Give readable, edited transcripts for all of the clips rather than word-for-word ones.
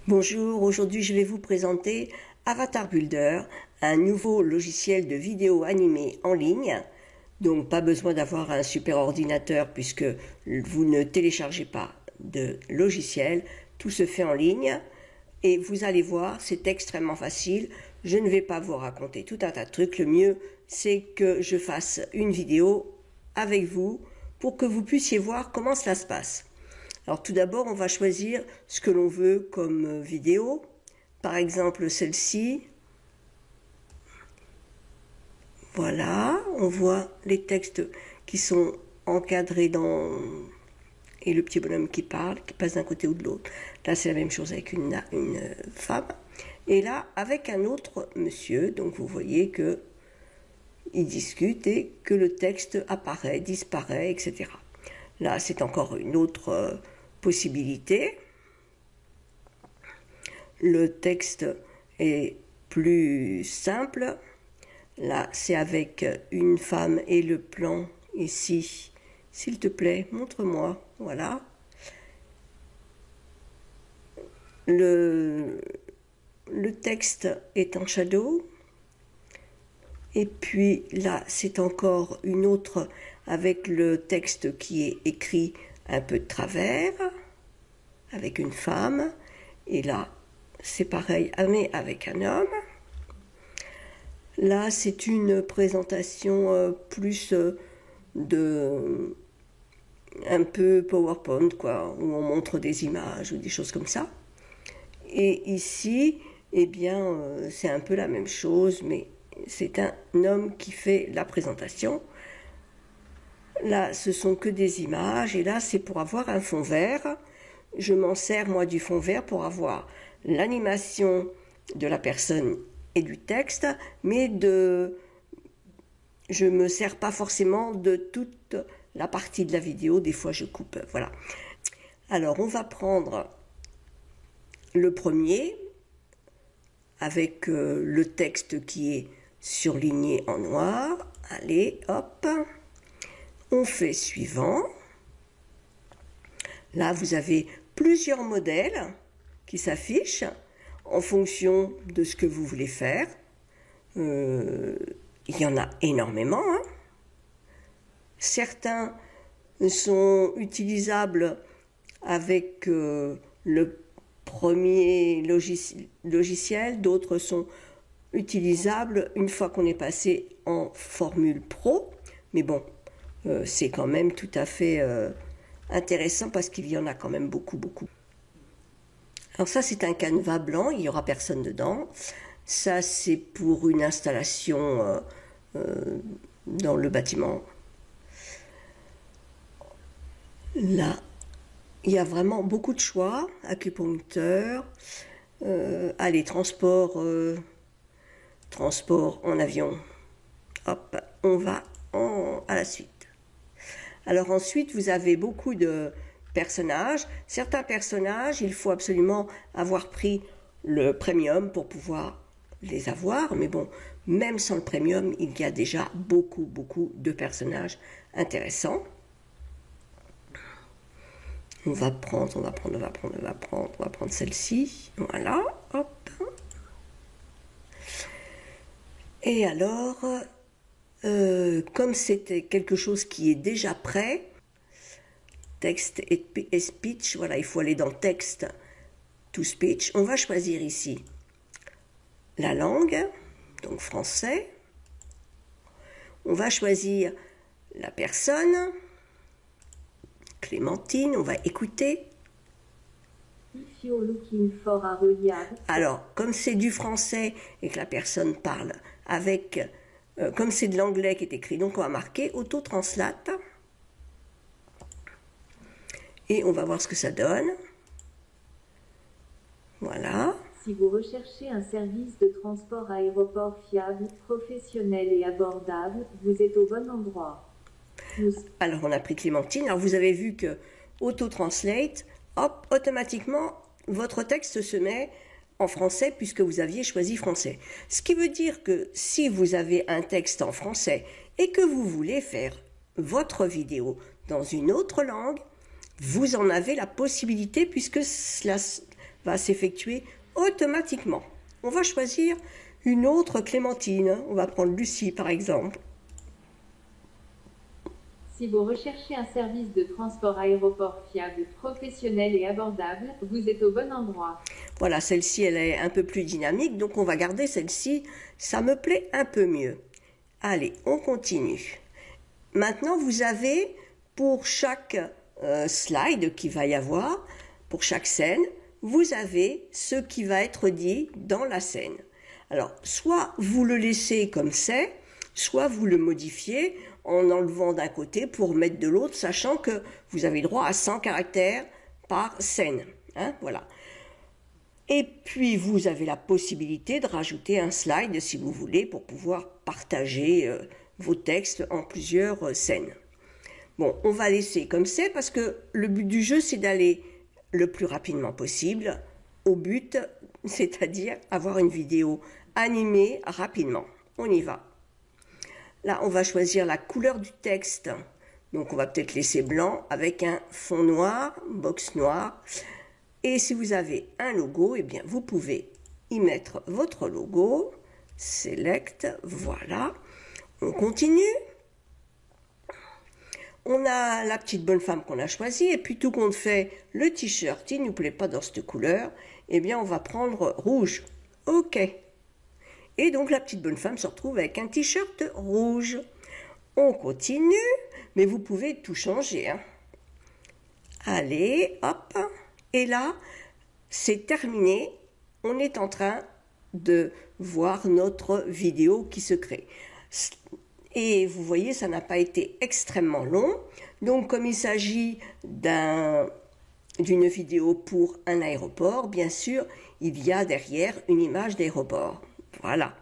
Bonjour, aujourd'hui je vais vous présenter Avatar Builder, un nouveau logiciel de vidéo animée en ligne. Donc pas besoin d'avoir un super ordinateur puisque vous ne téléchargez pas de logiciel, tout se fait en ligne. Et vous allez voir, c'est extrêmement facile. Je ne vais pas vous raconter tout un tas de trucs. Le mieux, c'est que je fasse une vidéo avec vous pour que vous puissiez voir comment cela se passe. Alors tout d'abord, on va choisir ce que l'on veut comme vidéo. Par exemple, celle-ci. Voilà, on voit les textes qui sont encadrés dans... et le petit bonhomme qui parle, qui passe d'un côté ou de l'autre. Là, c'est la même chose avec une femme. Et là, avec un autre monsieur. Donc vous voyez que il discute et que le texte apparaît, disparaît, etc. Là, c'est encore une autre possibilité. Le texte est plus simple. Là, c'est avec une femme et le plan ici. S'il te plaît, montre-moi. Voilà. Le texte est en shadow. Et puis là, c'est encore une autre avec le texte qui est écrit un peu de travers, avec une femme. Et là, c'est pareil, mais avec un homme. Là, c'est une présentation plus de... un peu PowerPoint, quoi, où on montre des images ou des choses comme ça. Et ici, eh bien, c'est un peu la même chose, mais c'est un homme qui fait la présentation. Là, ce sont que des images, et là, c'est pour avoir un fond vert. Je m'en sers, moi, du fond vert pour avoir l'animation de la personne et du texte, mais je me sers pas forcément de toute la partie de la vidéo. Des fois, je coupe, voilà. Alors, on va prendre le premier, avec le texte qui est surligné en noir. Allez, hop. On fait suivant. Là, vous avez plusieurs modèles qui s'affichent en fonction de ce que vous voulez faire. Il y en a énormément. Hein. Certains sont utilisables avec le premier logiciel, d'autres sont utilisables une fois qu'on est passé en formule pro. Mais bon, c'est quand même tout à fait intéressant parce qu'il y en a quand même beaucoup. Alors ça, c'est un canevas blanc, il n'y aura personne dedans. Ça, c'est pour une installation dans le bâtiment. Là, il y a vraiment beaucoup de choix. Acupuncteur, allez, transport en avion. Hop, on va à la suite. Alors ensuite, vous avez beaucoup de personnages. Certains personnages, il faut absolument avoir pris le premium pour pouvoir les avoir. Mais bon, même sans le premium, il y a déjà beaucoup de personnages intéressants. On va prendre celle-ci. Voilà, hop. Et alors, comme c'était quelque chose qui est déjà prêt, texte et speech, voilà, il faut aller dans texte to speech. On va choisir ici la langue, donc français. On va choisir la personne, Clémentine, on va écouter. If you're looking for a reliable. Alors, comme c'est du français et que la personne parle avec, comme c'est de l'anglais qui est écrit, donc on va marquer auto-translate. Et on va voir ce que ça donne. Voilà. Si vous recherchez un service de transport aéroport fiable, professionnel et abordable, vous êtes au bon endroit. Alors, on a pris Clémentine. Alors, vous avez vu que auto-translate, hop, automatiquement, votre texte se met en français puisque vous aviez choisi français. Ce qui veut dire que si vous avez un texte en français et que vous voulez faire votre vidéo dans une autre langue, vous en avez la possibilité puisque cela va s'effectuer automatiquement. On va choisir une autre Clémentine. On va prendre Lucie par exemple. Si vous recherchez un service de transport aéroport fiable, professionnel et abordable, vous êtes au bon endroit. Voilà, celle-ci, elle est un peu plus dynamique, donc on va garder celle-ci. Ça me plaît un peu mieux. Allez, on continue. Maintenant, vous avez pour chaque slide qu'il va y avoir, pour chaque scène, vous avez ce qui va être dit dans la scène. Alors, soit vous le laissez comme c'est, soit vous le modifiez en enlevant d'un côté pour mettre de l'autre, sachant que vous avez droit à 100 caractères par scène. Hein, voilà. Et puis, vous avez la possibilité de rajouter un slide, si vous voulez, pour pouvoir partager vos textes en plusieurs scènes. Bon, on va laisser comme c'est, parce que le but du jeu, c'est d'aller le plus rapidement possible au but, c'est-à-dire avoir une vidéo animée rapidement. On y va. Là, on va choisir la couleur du texte. Donc, on va peut-être laisser blanc avec un fond noir, box noire. Et si vous avez un logo, eh bien, vous pouvez y mettre votre logo. Select, voilà. On continue. On a la petite bonne femme qu'on a choisie. Et puis, tout compte fait, le t-shirt, il ne nous plaît pas dans cette couleur. Eh bien, on va prendre rouge. OK. Et donc, la petite bonne femme se retrouve avec un t-shirt rouge. On continue, mais vous pouvez tout changer. Hein. Allez, hop. Et là, c'est terminé. On est en train de voir notre vidéo qui se crée. Et vous voyez, ça n'a pas été extrêmement long. Donc, comme il s'agit d'une vidéo pour un aéroport, bien sûr, il y a derrière une image d'aéroport. Voilà.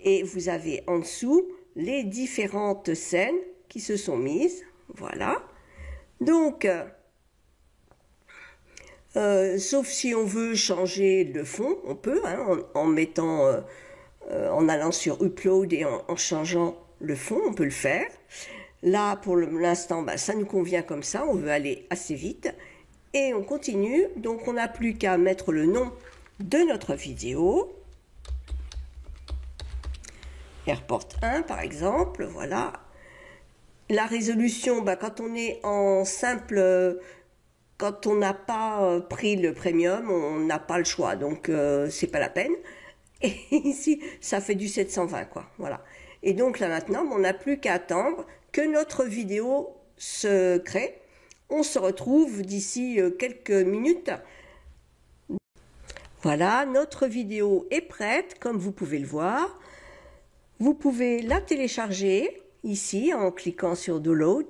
Et vous avez en dessous les différentes scènes qui se sont mises. Voilà. Donc, sauf si on veut changer le fond, on peut, hein, en allant sur Upload et en changeant le fond, on peut le faire. Là, pour l'instant, ça nous convient comme ça, on veut aller assez vite. Et on continue, donc on n'a plus qu'à mettre le nom de notre vidéo. Airport 1 par exemple, voilà. La résolution, quand on est en simple, quand on n'a pas pris le premium, on n'a pas le choix, donc c'est pas la peine. Et ici, ça fait du 720 quoi, voilà. Et donc là maintenant, on n'a plus qu'à attendre que notre vidéo se crée. On se retrouve d'ici quelques minutes. Voilà, notre vidéo est prête, comme vous pouvez le voir. Vous pouvez la télécharger ici en cliquant sur Download.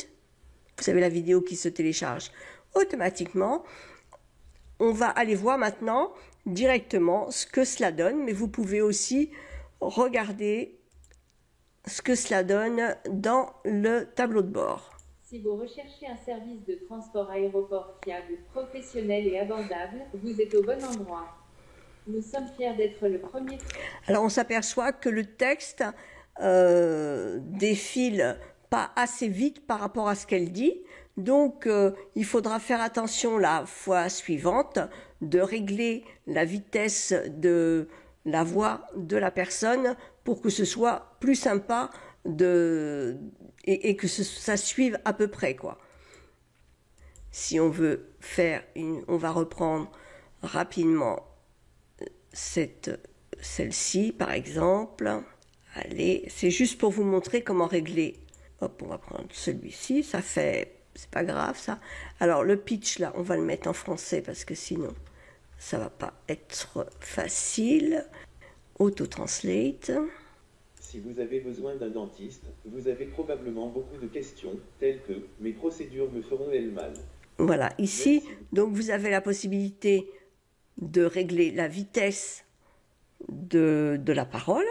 Vous avez la vidéo qui se télécharge automatiquement. On va aller voir maintenant directement ce que cela donne, mais vous pouvez aussi regarder ce que cela donne dans le tableau de bord. Si vous recherchez un service de transport aéroport fiable, professionnel et abordable, vous êtes au bon endroit. Nous sommes fiers d'être le premier. Alors on s'aperçoit que le texte défile pas assez vite par rapport à ce qu'elle dit. Donc il faudra faire attention la fois suivante de régler la vitesse de la voix de la personne pour que ce soit plus sympa et que ça suive à peu près quoi. Si on veut faire on va reprendre rapidement celle-ci par exemple. Allez, c'est juste pour vous montrer comment régler. Hop, on va prendre celui-ci, c'est pas grave ça. Alors le pitch là, on va le mettre en français parce que sinon ça va pas être facile. Auto-translate. Si vous avez besoin d'un dentiste, vous avez probablement beaucoup de questions, telles que « mes procédures me feront-elles mal ?» Voilà, ici, donc vous avez la possibilité de régler la vitesse de la parole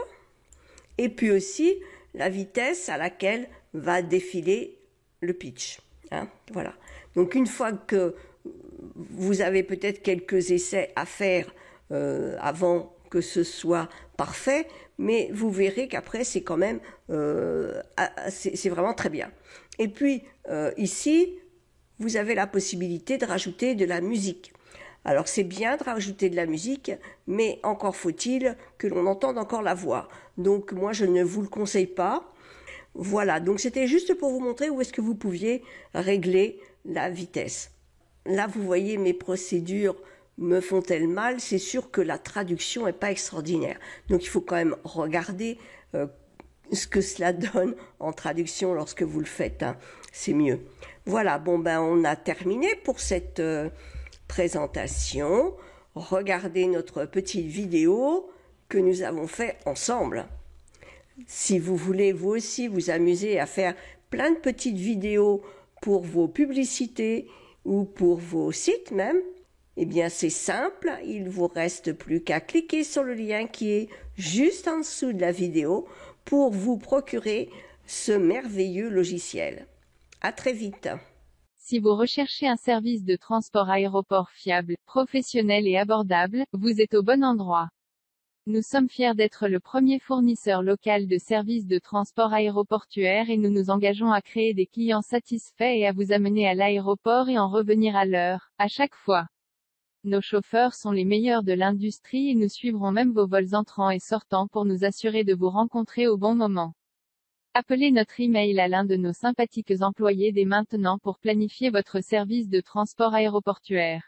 et puis aussi la vitesse à laquelle va défiler le pitch. Hein, voilà. Donc une fois que vous avez peut-être quelques essais à faire avant que ce soit parfait, mais vous verrez qu'après c'est quand même c'est vraiment très bien. Et puis ici vous avez la possibilité de rajouter de la musique. Alors c'est bien de rajouter de la musique, mais encore faut-il que l'on entende encore la voix. Donc moi je ne vous le conseille pas. Voilà, donc c'était juste pour vous montrer où est-ce que vous pouviez régler la vitesse. Là vous voyez mes procédures me font-elles mal? C'est sûr que la traduction n'est pas extraordinaire. Donc il faut quand même regarder ce que cela donne en traduction lorsque vous le faites. Hein. C'est mieux. Voilà, bon ben on a terminé pour cette présentation. Regardez notre petite vidéo que nous avons fait ensemble. Si vous voulez vous aussi vous amuser à faire plein de petites vidéos pour vos publicités ou pour vos sites même, eh bien c'est simple, il vous reste plus qu'à cliquer sur le lien qui est juste en dessous de la vidéo pour vous procurer ce merveilleux logiciel. À très vite. Si vous recherchez un service de transport aéroport fiable, professionnel et abordable, vous êtes au bon endroit. Nous sommes fiers d'être le premier fournisseur local de services de transport aéroportuaire et nous nous engageons à créer des clients satisfaits et à vous amener à l'aéroport et en revenir à l'heure, à chaque fois. Nos chauffeurs sont les meilleurs de l'industrie et nous suivrons même vos vols entrants et sortants pour nous assurer de vous rencontrer au bon moment. Appelez notre email à l'un de nos sympathiques employés dès maintenant pour planifier votre service de transport aéroportuaire.